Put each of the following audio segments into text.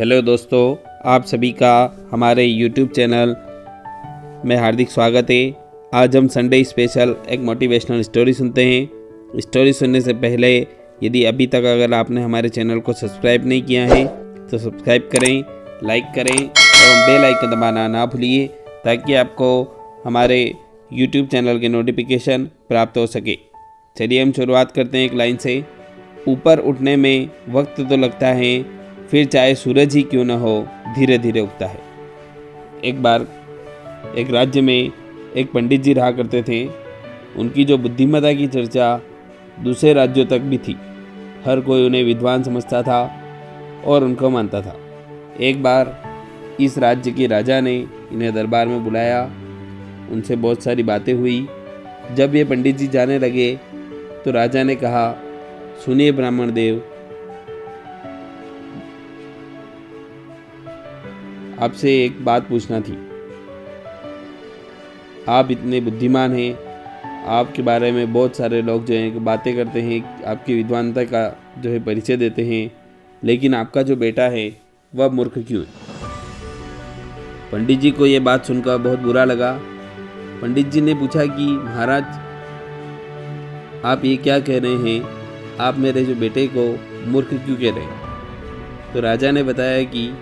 Hello दोस्तों, आप सभी का हमारे YouTube चैनल में हार्दिक स्वागत है। आज हम संडे स्पेशल एक मोटिवेशनल स्टोरी सुनते हैं। स्टोरी सुनने से पहले यदि अभी तक अगर आपने हमारे चैनल को सब्सक्राइब नहीं किया है तो सब्सक्राइब करें, लाइक करें एवं बेल आइकन दबाना ना भूलिए ताकि आपको हमारे YouTube चैनल के नोटिफिकेशन प्राप्त हो सके। चलिए हम शुरुआत करते हैं एक लाइन से। ऊपर उठने में वक्त तो लगता है, फिर चाहे सूरज ही क्यों न हो धीरे धीरे उगता है। एक बार एक राज्य में एक पंडित जी रहा करते थे। उनकी जो बुद्धिमत्ता की चर्चा दूसरे राज्यों तक भी थी। हर कोई उन्हें विद्वान समझता था और उनको मानता था। एक बार इस राज्य के राजा ने इन्हें दरबार में बुलाया। उनसे बहुत सारी बातें हुई। जब ये पंडित जी जाने लगे तो राजा ने कहा, सुनिए ब्राह्मण देव, आपसे एक बात पूछना थी। आप इतने बुद्धिमान हैं, आपके बारे में बहुत सारे लोग जो हैं बातें करते हैं, आपकी विद्वानता का जो है परिचय देते हैं, लेकिन आपका जो बेटा है वह मूर्ख क्यों है? पंडित जी को ये बात सुनकर बहुत बुरा लगा। पंडित जी ने पूछा कि महाराज, आप ये क्या कह रहे हैं? आप मेरे जो बेटे को मूर्ख क्यों कह रहे हैं? तो राजा ने बताया कि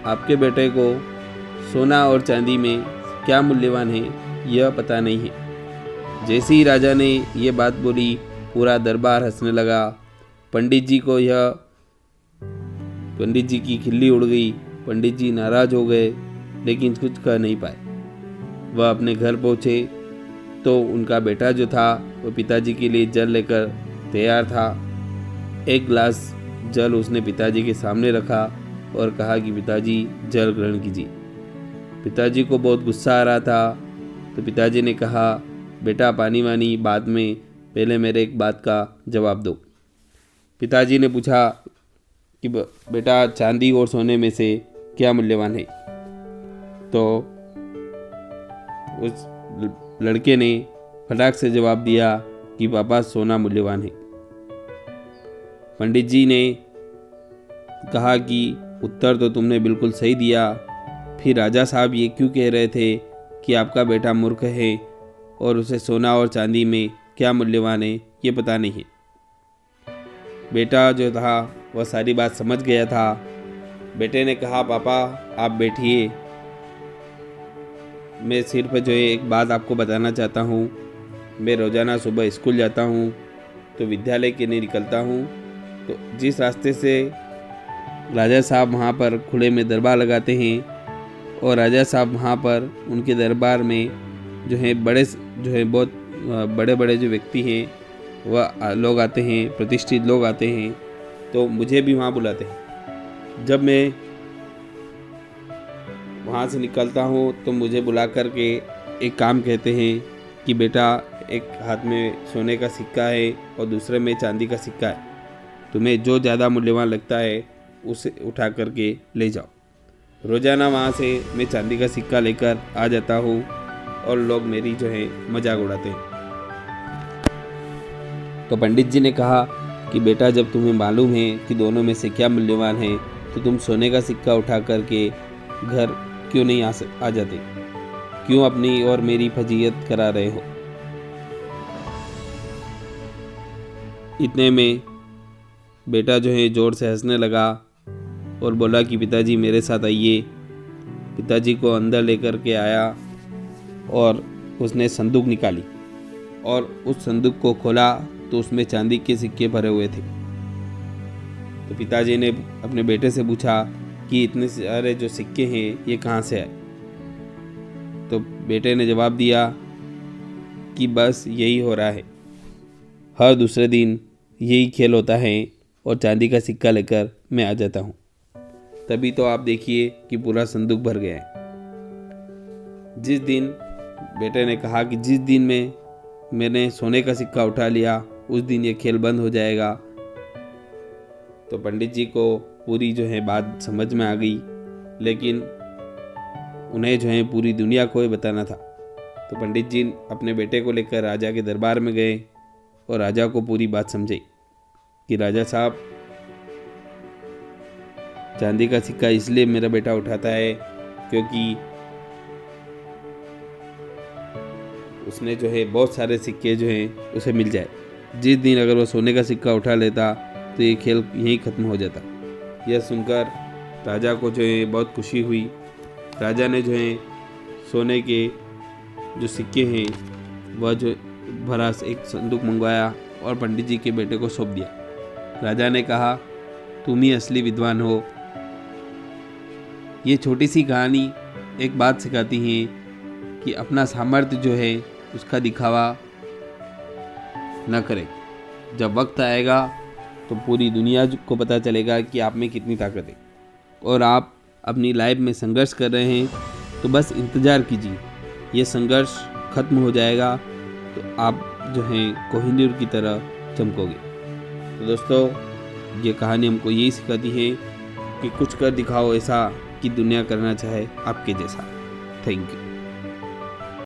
आपके बेटे को सोना और चांदी में क्या मूल्यवान है यह पता नहीं है। जैसे ही राजा ने यह बात बोली, पूरा दरबार हंसने लगा। पंडित जी की खिल्ली उड़ गई। पंडित जी नाराज हो गए, लेकिन कुछ कह नहीं पाए। वह अपने घर पहुँचे तो उनका बेटा जो था वो पिताजी के लिए जल लेकर तैयार था। एक गिलास जल उसने पिताजी के सामने रखा और कहा कि पिताजी जल ग्रहण कीजिए। पिताजी को बहुत गुस्सा आ रहा था, तो पिताजी ने कहा, बेटा पानी वानी बाद में, पहले मेरे एक बात का जवाब दो। पिताजी ने पूछा कि बेटा चांदी और सोने में से क्या मूल्यवान है? तो उस लड़के ने फटाक से जवाब दिया कि पापा सोना मूल्यवान है। पंडित जी ने कहा कि उत्तर तो तुमने बिल्कुल सही दिया, फिर राजा साहब ये क्यों कह रहे थे कि आपका बेटा मूर्ख है और उसे सोना और चांदी में क्या मूल्यवान है ये पता नहीं है। बेटा जो था वह सारी बात समझ गया था। बेटे ने कहा, पापा आप बैठिए, मैं सिर्फ जो है एक बात आपको बताना चाहता हूँ। मैं रोज़ाना सुबह स्कूल जाता हूँ तो विद्यालय के लिए निकलता हूँ, तो जिस रास्ते से राजा साहब वहाँ पर खुले में दरबार लगाते हैं और राजा साहब वहाँ पर उनके दरबार में जो है बहुत बड़े बड़े जो व्यक्ति हैं वह लोग आते हैं, प्रतिष्ठित लोग आते हैं, तो मुझे भी वहाँ बुलाते हैं। जब मैं वहाँ से निकलता हूँ तो मुझे बुला कर के एक काम कहते हैं कि बेटा, एक हाथ में सोने का सिक्का है और दूसरे में चांदी का सिक्का है, तुम्हें जो ज़्यादा मूल्यवान लगता है उसे उठा करके ले जाओ। रोज़ाना वहाँ से मैं चांदी का सिक्का लेकर आ जाता हूँ और लोग मेरी जो है मजाक उड़ाते हैं। तो पंडित जी ने कहा कि बेटा, जब तुम्हें मालूम है कि दोनों में से क्या मूल्यवान है तो तुम सोने का सिक्का उठा करके घर क्यों नहीं आ जाते? क्यों अपनी और मेरी फजीयत करा रहे हो? इतने में बेटा जो है जोर से हंसने लगा और बोला कि पिताजी मेरे साथ आइए। पिताजी को अंदर लेकर के आया और उसने संदूक निकाली और उस संदूक को खोला तो उसमें चांदी के सिक्के भरे हुए थे। तो पिताजी ने अपने बेटे से पूछा कि इतने सारे जो सिक्के हैं ये कहाँ से आए? तो बेटे ने जवाब दिया कि बस यही हो रहा है, हर दूसरे दिन यही खेल होता है और चांदी का सिक्का लेकर मैं आ जाता हूँ। तभी तो आप देखिए कि पूरा संदूक भर गया है। जिस दिन बेटे ने कहा कि जिस दिन मैंने सोने का सिक्का उठा लिया उस दिन ये खेल बंद हो जाएगा। तो पंडित जी को पूरी जो है बात समझ में आ गई, लेकिन उन्हें जो है पूरी दुनिया को ही बताना था। तो पंडित जी अपने बेटे को लेकर राजा के दरबार में गए और राजा को पूरी बात समझाई कि राजा साहब, चांदी का सिक्का इसलिए मेरा बेटा उठाता है क्योंकि उसने जो है बहुत सारे सिक्के जो हैं उसे मिल जाए। जिस दिन अगर वो सोने का सिक्का उठा लेता तो ये खेल यहीं ख़त्म हो जाता। यह सुनकर राजा को जो है बहुत खुशी हुई। राजा ने जो है सोने के जो सिक्के हैं वह जो भरा एक संदूक मंगवाया और पंडित जी के बेटे को सौंप दिया। राजा ने कहा, तुम ही असली विद्वान हो। ये छोटी सी कहानी एक बात सिखाती है कि अपना सामर्थ्य जो है उसका दिखावा न करें। जब वक्त आएगा तो पूरी दुनिया को पता चलेगा कि आप में कितनी ताकत है। और आप अपनी लाइफ में संघर्ष कर रहे हैं तो बस इंतज़ार कीजिए, ये संघर्ष खत्म हो जाएगा तो आप जो हैं कोहिनूर की तरह चमकोगे। तो दोस्तों, ये कहानी हमको यही सिखाती है कि कुछ कर दिखाओ ऐसा कि दुनिया करना चाहे आपके जैसा। Thank you.